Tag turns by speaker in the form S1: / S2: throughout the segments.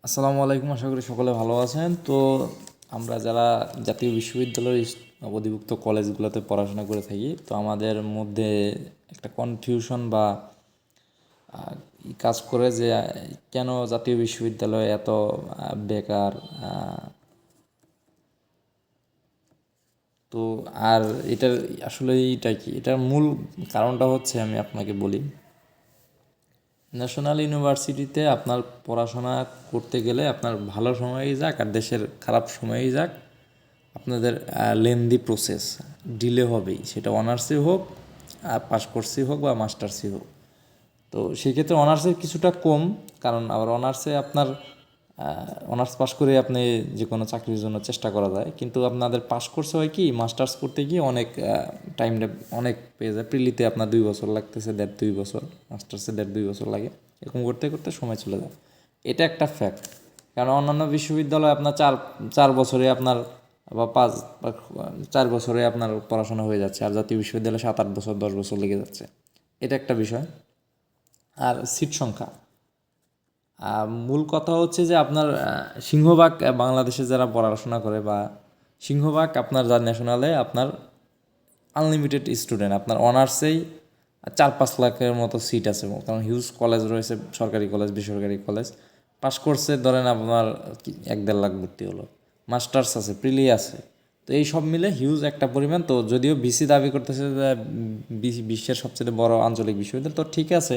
S1: আসসালামু আলাইকুম, আশা করি সকলে ভালো আছেন। তো আমরা যারা জাতীয় বিশ্ববিদ্যালয়ের অধিভুক্ত কলেজগুলোতে পড়াশোনা করে থাকি, তো আমাদের মধ্যে একটা কনফিউশন বা কাজ করে যে কেন জাতীয় বিশ্ববিদ্যালয়ে এত বেকার। তো আর এটার আসলে এইটা কি, এটার মূল কারণটা হচ্ছে, আমি আপনাকে বলি, ন্যাশনাল ইউনিভার্সিটিতে আপনার পড়াশোনা করতে গেলে আপনার ভালো সময়ই যাক আর দেশের খারাপ সময়ই যাক, আপনাদের লেন্দি প্রসেস, ডিলে হবেই, সেটা অনার্সে হোক আর পাস কোর্সই হোক বা মাস্টার্সই হোক। তো সেক্ষেত্রে অনার্সের কিছুটা কম, কারণ আবার অনার্সে আপনার অনার্স পাস করে আপনি যে কোনো চাকরির জন্য চেষ্টা করা যায়, কিন্তু আপনাদের পাস কোর্সে হয় কি, মাস্টার্স করতে গিয়ে অনেক টাইমটা অনেক পেয়ে যায়। প্রিলিতে আপনার 2 বছর লাগতেছে, 1.5-2 বছর, মাস্টার্সে 1.5-2 বছর লাগে, এরকম করতে করতে সময় চলে যায়। এটা একটা ফ্যাক্ট। কারণ অন্যান্য বিশ্ববিদ্যালয়ে আপনার চার চার বছরে আপনার বা 4 বছরে আপনার পড়াশোনা হয়ে যাচ্ছে, আর জাতীয় বিশ্ববিদ্যালয়ে 7-8 বছর 10 বছর লেগে যাচ্ছে। এটা একটা বিষয়। আর সিট সংখ্যা, মূল কথা হচ্ছে যে আপনার সিংহভাগ বাংলাদেশে যারা পড়াশোনা করে, বা সিংহভাগ আপনার যা ন্যাশনালে আপনার আনলিমিটেড স্টুডেন্ট, আপনার অনার্সেই 4-5 লাখের মতো সিট আছে, কারণ হিউজ কলেজ রয়েছে, সরকারি কলেজ, বেসরকারি কলেজ। পাস কোর্সে ধরেন আপনার 1-1.5 লাখ ভর্তি হলো, মাস্টার্স আছে, প্রিলি আছে। তো এই সব মিলে হিউজ একটা পরিমাণ। তো যদিও বিসি দাবি করতেছে যে বিশ্বের সবচেয়ে বড় আঞ্চলিক বিশ্ববিদ্যালয়, তো ঠিক আছে,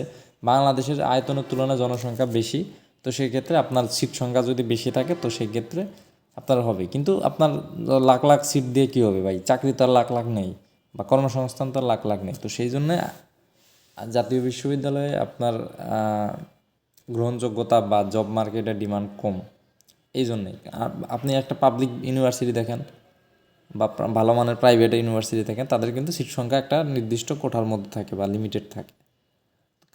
S1: বাংলাদেশের আয়তনের তুলনায় জনসংখ্যা বেশি, তো সেক্ষেত্রে আপনার সিট সংখ্যা যদি বেশি থাকে তো সেক্ষেত্রে আপনার হবে। কিন্তু আপনার লাখ লাখ সিট দিয়ে কী হবে ভাই? চাকরি তো আর লাখ লাখ নেই, বা কর্মসংস্থান তো আর লাখ লাখ নেই। তো সেই জন্যে জাতীয় বিশ্ববিদ্যালয়ে আপনার গ্রহণযোগ্যতা বা জব মার্কেটের ডিমান্ড কম। এই জন্যেই আপনি একটা পাবলিক ইউনিভার্সিটি দেখেন বা ভালো মানের প্রাইভেট ইউনিভার্সিটি দেখেন, তাদের কিন্তু সিট সংখ্যা একটা নির্দিষ্ট কোঠার মধ্যে থাকে বা লিমিটেড থাকে,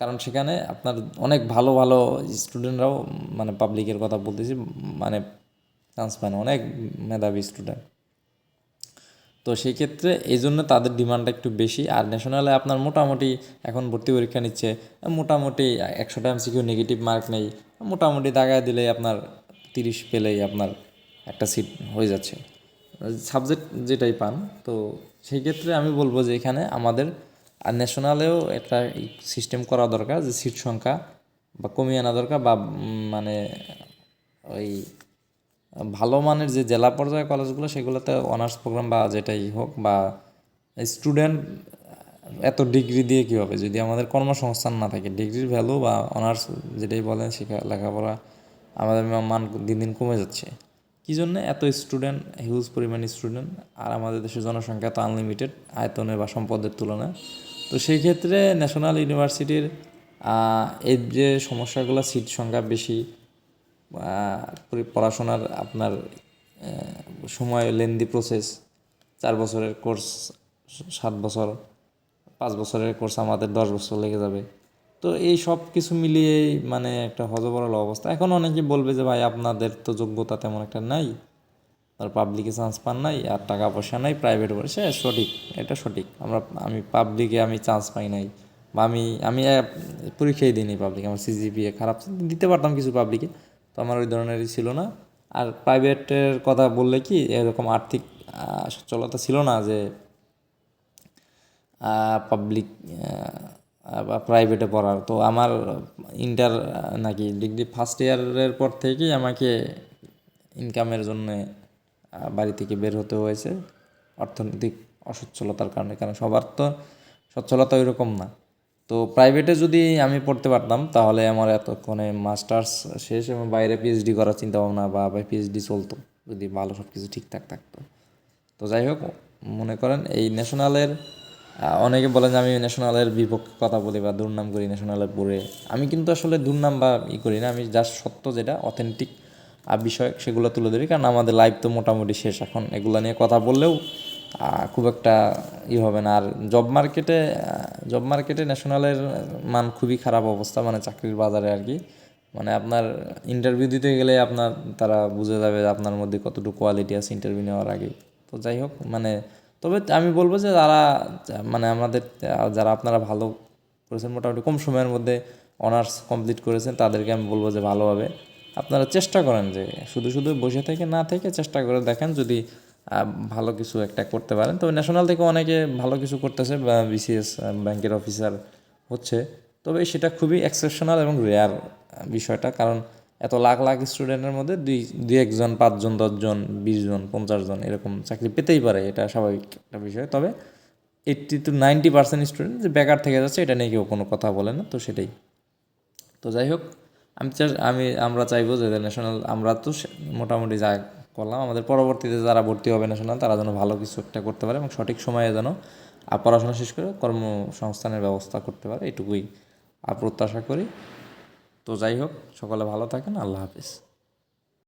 S1: কারণ সেখানে আপনার অনেক ভালো ভালো স্টুডেন্টরাও, মানে পাবলিকের কথা বলতেছি, মানে চান্স পায় না, অনেক মেধাবী স্টুডেন্ট। তো সেই ক্ষেত্রে এই জন্য তাদের ডিমান্ডটা একটু বেশি। আর ন্যাশনালে আপনার মোটামুটি এখন ভর্তি পরীক্ষা নিচ্ছে, মোটামুটি 100টা এমসিকিউ নেগেটিভ মার্ক নেই, মোটামুটি দাগায় দিলেই আপনার 30 পেলেই আপনার একটা সিট হয়ে যাচ্ছে, সাবজেক্ট যেটাই পান। তো সেই ক্ষেত্রে আমি বলবো যে এখানে আমাদের আর ন্যাশনালেও একটা সিস্টেম করা দরকার, যে সিট সংখ্যা বা কমিয়ে আনা দরকার, বা মানে ওই ভালো মানের যে জেলা পর্যায়ে কলেজগুলো, সেগুলোতে অনার্স প্রোগ্রাম বা যেটাই হোক, বা স্টুডেন্ট এত ডিগ্রি দিয়ে কী হবে যদি আমাদের কর্মসংস্থান না থাকে? ডিগ্রির ভ্যালু বা অনার্স যেটাই বলেন, লেখাপড়া আমাদের মান দিন দিন কমে যাচ্ছে। কী জন্য? এত স্টুডেন্ট, হিউজ পরিমাণ স্টুডেন্ট, আর আমাদের দেশের জনসংখ্যা তো আনলিমিটেড আয়তনে বা সম্পদের তুলনায়। তো সেই ক্ষেত্রে ন্যাশনাল ইউনিভার্সিটির এই যে সমস্যাগুলো, সিট সংখ্যা বেশি, পড়াশোনার আপনার সময় লেন্দি প্রসেস, 4 বছরের কোর্স 7 বছর, 5 বছরের কোর্স আমাদের 10 বছর লেগে যাবে। তো এই সব কিছু মিলিয়েই মানে একটা হযবরল অবস্থা। এখন অনেকে বলবে যে ভাই আপনাদের তো যোগ্যতা তেমন একটা নাই, আর পাবলিকে চান্স পান নাই, আর টাকা পয়সা নাই, প্রাইভেট করে, সে সঠিক, এটা সঠিক। আমি পাবলিকে আমি চান্স পাই নাই, বা আমি আমি পরীক্ষাই দিইনি পাবলিক, আমার সিজিপিএ খারাপ, দিতে পারতাম কিছু পাবলিকে, তো আমার ওই ধরনেরই ছিল না। আর প্রাইভেটের কথা বললে কি, এরকম আর্থিক সচ্ছলতা ছিল না যে পাবলিক বা প্রাইভেটে পড়ার। তো আমার ইন্টার নাকি ডিগ্রি ফার্স্ট ইয়ারের পর থেকেই আমাকে ইনকামের জন্যে বাড়ি থেকে বের হতে হয়েছে, অর্থনৈতিক অসচ্ছলতার কারণে। কারণ সবার তো সচ্ছলতা ওই রকম না। তো প্রাইভেটে যদি আমি পড়তে পারতাম, তাহলে আমার এতক্ষণে মাস্টার্স শেষ এবং বাইরে পিএইচডি করার চিন্তাভাবনা, বা পিএইচডি চলতো, যদি ভালো সব কিছু ঠিকঠাক থাকতো। তো যাই হোক, মনে করেন এই ন্যাশনালের, অনেকে বলেন যে আমি ন্যাশনালের বিপক্ষে কথা বলি বা দুর্নাম করি ন্যাশনালের পড়ে। আমি কিন্তু আসলে দুর্নাম বা করি না, আমি জাস্ট সত্য যেটা অথেন্টিক বিষয় সেগুলো তুলে ধরি। কারণ আমাদের লাইফ তো মোটামুটি শেষ, এখন এগুলো নিয়ে কথা বললেও খুব একটা হবে না। আর জব মার্কেটে ন্যাশনালের মান খুবই খারাপ অবস্থা, মানে চাকরির বাজারে আর কি। মানে আপনার ইন্টারভিউ দিতে গেলে আপনার, তারা বুঝে যাবে যে আপনার মধ্যে কতটুকু কোয়ালিটি আছে ইন্টারভিউ নেওয়ার আগে। তো যাই হোক, মানে তবে আমি বলবো যে যারা, মানে আমাদের যারা আপনারা ভালো করেছেন, মোটামুটি কম সময়ের মধ্যে অনার্স কমপ্লিট করেছেন, তাদেরকে আমি বলবো যে ভালোভাবে আপনারা চেষ্টা করেন যে শুধু শুধু বসে থেকে না থেকে চেষ্টা করে দেখেন যদি ভালো কিছু একটা করতে পারেন। তবে ন্যাশনাল থেকে অনেকে ভালো কিছু করতেছে বা বিসিএস ব্যাংকের অফিসার হচ্ছে, তবে সেটা খুবই এক্সেপশনাল এবং রেয়ার বিষয়টা, কারণ এত লাখ লাখ স্টুডেন্টের মধ্যে দুই একজন, 5 জন, 10 জন, 20 জন, 50 জন এরকম চাকরি পেতেই পারে, এটা স্বাভাবিক একটা বিষয়। তবে 80 to 90% স্টুডেন্ট যে বেকার থেকে যাচ্ছে এটা নিয়ে কেউ কোনো কথা বলে না, তো সেটাই। তো যাই হোক, আমরা চাইবো যে ন্যাশনাল, আমরা তো মোটামুটি যা করলাম, আমাদের পরবর্তীতে যারা ভর্তি হবে ন্যাশনাল তারা যেন ভালো কিছু একটা করতে পারে এবং সঠিক সময়ে যেন পড়াশোনা শেষ করে কর্মসংস্থানের ব্যবস্থা করতে পারে, এটুকুই প্রত্যাশা করি। তো যাই হোক, সকলে ভালো থাকেন, আল্লাহ হাফিজ।